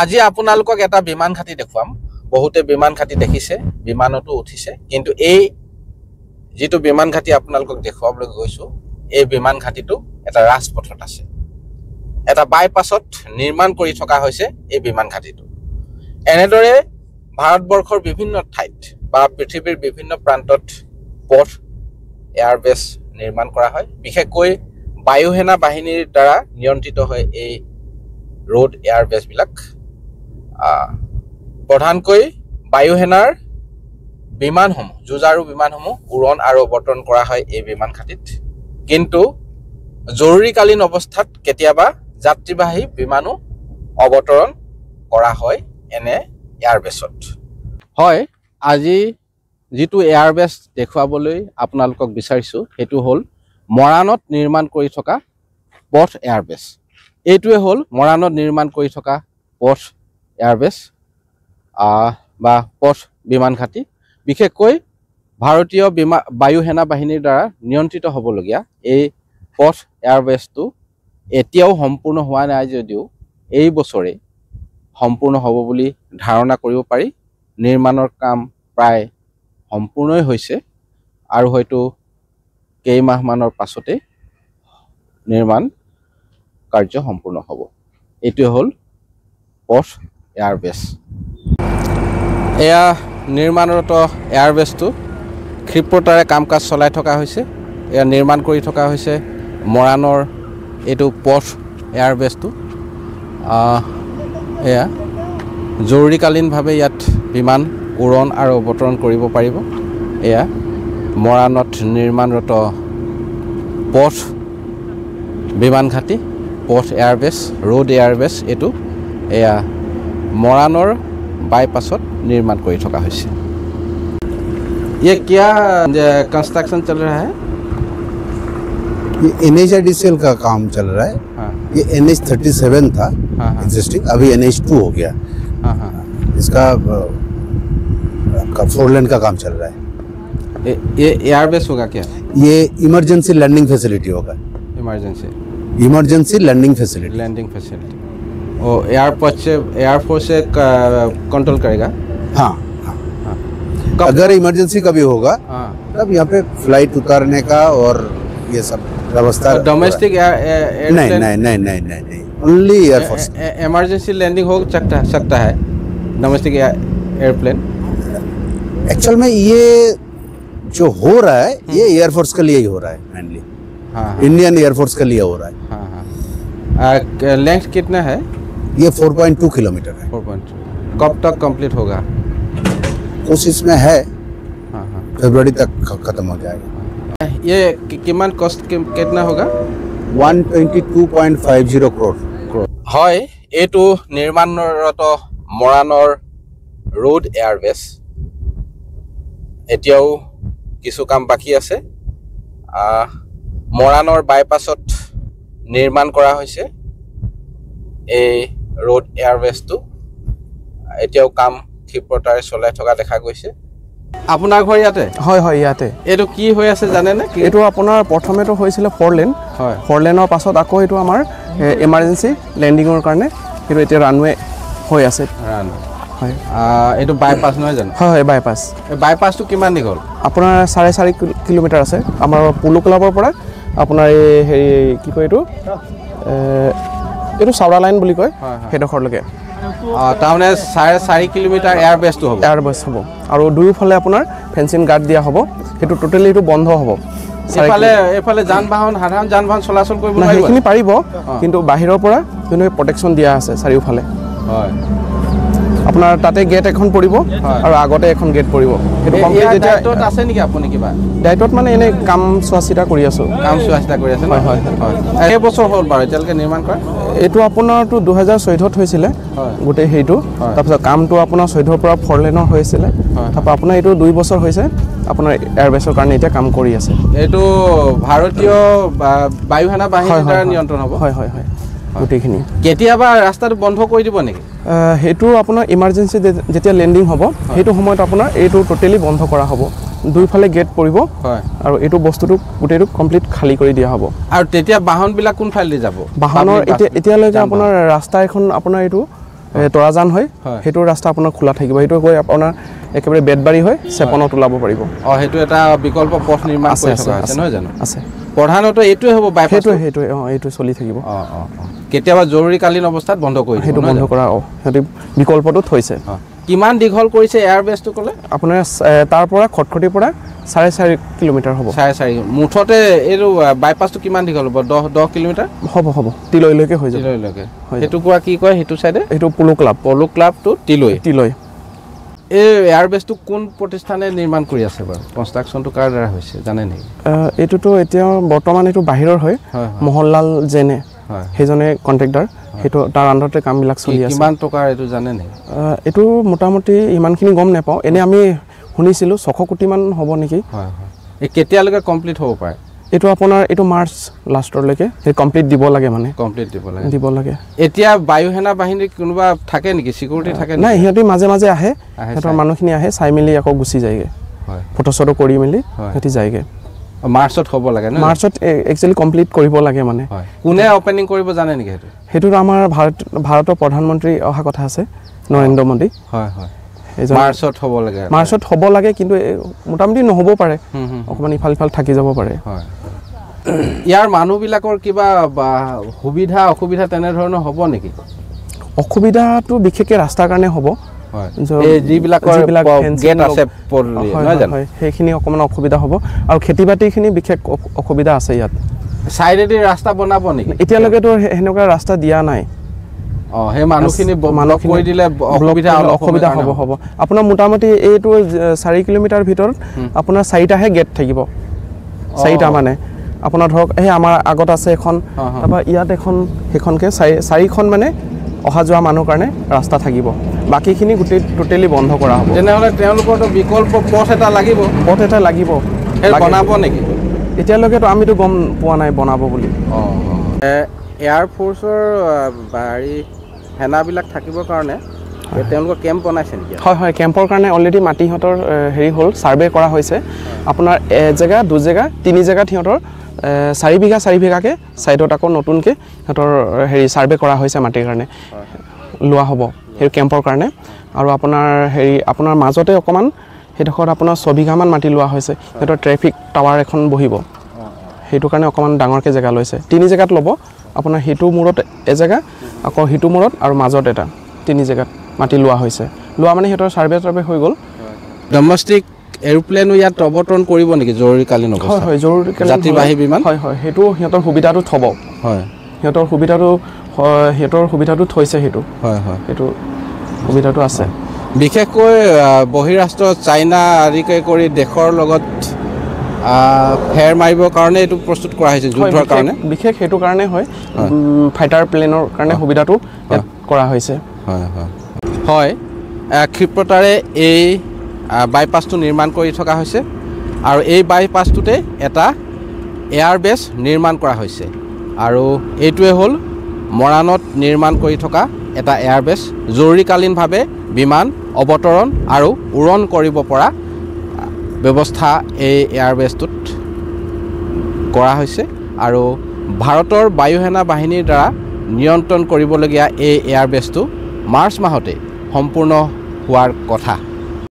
আজি আপোনালোকক এটা বিমান ঘাটি দেখুৱাম বহুতে বিমান ঘাটি দেখিছে বিমানতো উঠিছে কিন্তু এই যেটো বিমান ঘাটি আপোনালোকক দেখুৱাবলৈ গৈছো এই বিমান ঘাটিটো এটা ৰাজপথত আছে এটা বাইপাছত নিৰ্মাণ কৰি থকা হৈছে এই বিমান ঘাটিটো এনেদৰে ভাৰতবৰ্ষৰ বিভিন্ন ঠাইত বা পৃথিৱীৰ বিভিন্ন প্ৰান্তত পথ এয়াৰবেছ নিৰ্মাণ কৰা হয় বিশেষকৈ বায়ুসেনা বাহিনীৰ দ্বাৰা নিয়ন্ত্ৰিত হয় এই रोड एयरबेस बिलक प्रधानকৈ বায়ুসেনাৰ বিমানসমূহ যুঁজাৰু বিমানসমূহ উৰণ আৰু অৱতৰণ কৰা হয় এই বিমান ঘাটিত কিন্তু জৰুৰীকালীন অৱস্থাত কেতিয়াবা যাত্ৰীবাহী বিমানো অৱতৰণ কৰা হয় এনে এয়াৰবেছত হয় আজি যেটো এয়াৰবেছ দেখুৱাবলৈ আপোনালোকক বিচাৰিছো হেতু হল মৰাণত নিৰ্মাণ কৰি থকা পথ এয়াৰবেছ এইটোৱে হল মৰাণত নিৰ্মাণ কৰি থকা পথ এয়াৰবেছ বা পথ বিমান ঘাটি বিশেষকৈ ভাৰতীয় বায়ুসেনা বাহিনীৰ দ্বাৰা নিয়ন্ত্ৰিত হ'বলগীয়া এই পথ এয়াৰবেছটো এতিয়াও সম্পূৰ্ণ হোৱা নাই যদিও এই বছৰে সম্পূৰ্ণ হ'ব বুলি ধাৰণা কৰিব পাৰি নিৰ্মাণৰ কাম প্ৰায় সম্পূৰ্ণই হৈছে আৰু হয়তো কেইমাহ মানৰ পাছতে নিৰ্মাণ কাৰ্য সম্পূৰ্ণ হ'ব এটো হল পথ এয়াৰবেছ এয়া নিৰ্মাণৰত এয়াৰবেছটো ক্ষিপ্ৰতাৰে কাম-কাজ চলাই থকা হৈছে এয়া নিৰ্মাণ কৰি থকা হৈছে মৰাণৰ এটো পথ এয়াৰবেছটো এয়া জৰুৰীকালীনভাৱে ইয়াত বিমান উৰণ আৰু অৱতৰণ কৰিব পাৰিব এয়া মৰাণত নিৰ্মাণৰত পথ বিমান ঘাটি পথ এয়াৰবেছ रोड एयरबेस एटू एया मरानर बाईपासत निर्माण कर थका होइसे ये क्या कंस्ट्रक्शन चल रहा है ये NHIDCL का काम चल रहा है हाँ। ये NH37 था एग्जिस्टिंग अभी NH2 हो गया इसका आपका 4 लेन का काम चल रहा है ये एयरबेस होगा क्या ये इमरजेंसी लैंडिंग फैसिलिटी होगा इमरजेंसी लैंडिंग फैसिलिटी और एयरफोर्स से कंट्रोल करेगा हाँ अगर इमरजेंसी कभी होगा तब यहाँ पे फ्लाइट उतारने का और ये सब व्यवस्था डोमेस्टिक नहीं ओनली एयरफोर्स इमरजेंसी लैंडिंग हो सकता है डोमेस्टिक एयरप्लेन एक्चुअल में ये जो हो रहा है ये एयरफोर्स के लिए ही हो रहा है मेनली इंडियन एयरफोर्स के लिए हो रहा है लेंथ कितना है ये 4.2 किलोमीटर है 4.2 कब तक कंप्लीट होगा कोशिश में है फरवरी तक खत्म हो जाएगा ये किमान कॉस्ट कितना होगा 122.50 करोड़ হয় এটো নিৰ্মাণৰত মৰাণৰ रोड एयरबेस এতিয়াও কিছু কাম বাকি আছে মৰাণৰ বাইপাছত নিৰ্মাণ কৰা হৈছে এই रोड एयरबेसটো এতিয়াও কাম ক্ষিপ্ৰতাৰে চলাই থকা দেখা গৈছে আপোনাৰ ঘৰ ইয়াতে হয় হয় ইয়াতে এটো কি হৈ আছে জানে না এটো আপোনাৰ প্ৰথমেটো হৈছিল 4 লেন হয় 4 লেনৰ পাছত আকৌ এটো আমাৰ ইমাৰ্জেন্সি ল্যান্ডিংৰ কাৰণে এটো এতিয়া ৰানৱে হৈ আছে ৰানৱে হয় এটো বাইপাস নহয় জানো হয় হয় বাইপাস এই বাইপাসটো কিমান দিগল আপোনাৰ 4.5 কিলোমিটাৰ আছে আমাৰ পুলু ক্লাবৰ পৰা আপোনাৰ এই হেৰি কি কয় এটো সাউৰা লাইন বুলি কয় হেডখৰলৈকে তাহলে 4.5 কিলোমিটাৰ এয়াৰবেছটো হ'ব এয়াৰবেছ হ'ব আৰু দুইফালে আপোনাৰ ফেন্সিং গাৰ্ড দিয়া হ'ব হেতু টোটালি এটো বন্ধ হ'ব এফালে যান-বাহন সাধাৰণ যান-বাহন চলাচল কৰিব নোৱাৰিব সেইখিনি পাৰিব কিন্তু বাহিৰৰ পৰা কোনো প্ৰটেকচন দিয়া আছে চাৰিওফালে হয় আপোনাৰ তাতে গেট এখন পৰিব আৰু আগতে এখন গেট পৰিব হেতু কমপ্লিট এটা দায়িত্বত আছে নেকি আপুনি কিবা দায়িত্বত মানে এনে কাম চোৱাচিতা কৰি আছো হয় হয় এই বছৰ হ'ল বাৰু এতিয়ালৈকে নিৰ্মাণ কৰা এটো আপোনাৰটো 2014 ত হৈছিল গোটে হেইটো তাৰপিছত কামটো আপোনাৰ 14 পৰা 4 লেনৰ হৈছিল তাৰপা আপোনাৰ এটো 2 বছৰ হৈছে আপোনাৰ এয়াৰবেছৰ কাৰণে এটা কাম কৰি আছে এটো ভাৰতীয় বায়ুসেনা বাহিনীৰ দ্বাৰা নিয়ন্ত্ৰণ হ'ব হয় হয় হয় গোটেইখিনি কেতিয়াবা ৰাস্তাটো বন্ধ কৰি দিব নেকি হেতু আপোনাৰ ইমাৰ্জেন্সি যেতিয়া ল্যান্ডিং হ'ব হেতু সময়ত আপোনাৰ এটো টোটালি বন্ধ কৰা হ'ব দুইফালে গেট পৰিব হয় আৰু এটো বস্তুটো গোটেইটো কমপ্লিট খালি কৰি দিয়া হ'ব আৰু তেতিয়া বাহন বিলাক কোন ফালে দি যাব বাহনৰ এতিয়ালৈকে আপোনাৰ ৰাস্তা এখন আপোনাৰ এটো তৰাজান হয় সেইটো ৰাস্তা আপোনাৰ খোলা থাকিব সেইটো গৈ আপোনাৰ একেবাৰে বেদবাৰী হৈ চেপনত ওলাব পাৰিব সেইটো এটা বিকল্প পথ নিৰ্মাণ কৰি থকা হৈছে নহয় জানো আছে প্ৰধানতঃ এইটোৱে হ'ব বাইপাছ এইটো চলি থাকিব কেতিয়াবা জৰুৰীকালীন অৱস্থাত বন্ধ কৰি সেইটো বন্ধ কৰা সিহঁতে বিকল্পটো থৈছে কিমান দীঘল কৰিছে এয়াৰবেছটো ক'লে আপোনাৰ তাৰ পৰা খটখটিৰ পৰা 4.5 কিলোমিটাৰ হ'ব 4.5 মুঠতে এইটো বাইপাছটো কিমান দীঘল হ'ব 10 কিলোমিটাৰ হ'ব তিলৈলৈকে হৈ যাব তিলৈলৈকে সেইটো কোৱা কি কয় সেইটো চাইডে এইটো পলো ক্লাবটো তিলৈ এই এয়াৰবেছটো কোন প্ৰতিষ্ঠানে নিৰ্মাণ কৰি আছে বাৰু কনষ্ট্ৰাকশ্যনটো কাৰ দ্বাৰা হৈছে জানে নেকি এইটোতো এতিয়া বৰ্তমান এইটো বাহিৰৰ হয় মোহনলাল জেনে সেইজনে কন্ট্ৰেক্টৰ সেইটো তাৰ আণ্ডাৰতে কামবিলাক চলি আছে কিমান টকাৰ এইটো জানে নেকি এইটো মোটামুটি ইমানখিনি গম নাপাওঁ এনে আমি শুনিছিলোঁ 600 কোটি মান হ'ব নেকি এই কেতিয়ালৈকে কমপ্লিট হ'ব পাৰে এইটো আপোনাৰ এইটো মাৰ্চ লাষ্টৰলৈকে সেই কমপ্লিট দিব লাগে মানে দিব লাগে এতিয়া বায়ু সেনা বাহিনীৰ কোনোবা থাকে নেকি সিকিউৰিটি থাকে নাই সিহঁতে মাজে মাজে আহে সিহঁতৰ মানুহখিনি আহে চাই মেলি আকৌ গুচি যায়গৈ ফটোশ্বটো কৰি মেলি সিহঁতি যায়গৈ মাৰ্চত হ'ব লাগে ন মাৰ্চত একচুৱেলি কমপ্লিট কৰিব লাগে মানে কোনে অপেনিং কৰিব জানে নেকি সেইটো আমাৰ ভাৰতৰ প্ৰধানমন্ত্ৰী অহা কথা আছে নৰেন্দ্ৰ মোদী মাৰ্চত হ'ব লাগে কিন্তু মোটামুটি নহ'ব পাৰে অকণমান ইফাল থাকি যাব পাৰে ইয়াৰ মানুহবিলাকৰ কিবা সুবিধা অসুবিধা তেনেধৰণৰ হ'ব নেকি অসুবিধাটো বিশেষকৈ ৰাস্তাৰ কাৰণে হ'ব সেইখিনি অকণমান অসুবিধা হ'ব আৰু খেতি বাতিখিনি বিশেষ অসুবিধা আছে ইয়াত চাইডেদি ৰাস্তা বনাব নেকি এতিয়ালৈকেতো সেনেকুৱা ৰাস্তা দিয়া নাই সেই মানুহখিনি কৰি দিলে অসুবিধা হ'ব আপোনাৰ মোটামুটি এইটো 4 কিলোমিটাৰ ভিতৰত আপোনাৰ 4টাহে গেট থাকিব 4টা মানে আপোনাৰ ধৰক এই আমাৰ আগত আছে এখন তাৰপৰা ইয়াত এখন সেইখনকে 4খন মানে অহা যোৱা মানুহৰ কাৰণে ৰাস্তা থাকিব বাকীখিনি গোটেই টোটেলি বন্ধ কৰা হ'ব তেনেহ'লে তেওঁলোকৰতো বিকল্প পথ এটা লাগিব বনাব নেকি এতিয়ালৈকেতো আমিতো গম পোৱা নাই বনাব বুলি এয়াৰফ'ৰ্চৰ সেনাবিলাক থাকিবৰ কাৰণে তেওঁলোকৰ কেম্প বনাইছে নেকি হয় কেম্পৰ কাৰণে অলৰেডি মাটি সিহঁতৰ হেৰি হ'ল ছাৰ্ভে কৰা হৈছে আপোনাৰ এজেগা দুজেগা 3 জেগাত সিহঁতৰ 4 বিঘাকৈ ছাইডত আকৌ নতুনকৈ সিহঁতৰ হেৰি ছাৰ্ভে কৰা হৈছে মাটিৰ কাৰণে লোৱা হ'ব সেই কেম্পৰ কাৰণে আৰু আপোনাৰ মাজতে অকণমান সেইডোখৰত আপোনাৰ 6 বিঘামান মাটি লোৱা হৈছে সিহঁতৰ ট্ৰেফিক টাৱাৰ এখন বহিব সেইটো কাৰণে অকণমান ডাঙৰকৈ জেগা লৈছে 3 জেগাত ল'ব আপোনাৰ সেইটো মূৰত এজেগা আকৌ সিটো মূৰত আৰু মাজত এটা 3 জেগাত মাটি লোৱা হৈছে লোৱা মানে সিহঁতৰ ছাৰ্ভে হৈ গ'ল ডমেষ্টিক এৰোপ্লেনো ইয়াত অৱতৰণ কৰিব নেকি জৰুৰীকালীন অৱস্থা হয় জৰুৰীকালীন যাত্ৰীবাহী বিমান হয় সেইটো সিহঁতৰ সুবিধাটো থ'ব সিহঁতৰ সুবিধাটো থৈছে সেইটো সেইটো সুবিধাটো আছে বিশেষকৈ বহিৰাষ্ট্ৰ চাইনা আদিকে কৰি দেশৰ লগত ফেৰ মাৰিবৰ কাৰণে এইটো প্ৰস্তুত কৰা হৈছে যুদ্ধৰ কাৰণে বিশেষ সেইটো কাৰণে হয় ফাইটাৰ প্লেনৰ কাৰণে সুবিধাটো ইয়াত কৰা হৈছে হয় ক্ষিপ্ৰতাৰে এই বাইপাছটো নিৰ্মাণ কৰি থকা হৈছে আৰু এই বাইপাছটোতে এটা এয়াৰবেছ নিৰ্মাণ কৰা হৈছে আৰু এইটোৱে হ'ল মৰাণত নিৰ্মাণ কৰি থকা এটা এয়াৰবেছ জৰুৰীকালীনভাৱে বিমান অৱতৰণ আৰু উৰণ কৰিব পৰা ব্যৱস্থা এই এয়াৰবেছটোত কৰা হৈছে আৰু ভাৰতৰ বায়ু সেনা বাহিনীৰ দ্বাৰা নিয়ন্ত্ৰণ কৰিবলগীয়া এই এয়াৰবেছটো মাৰ্চ মাহতে সম্পূৰ্ণ হোৱাৰ কথা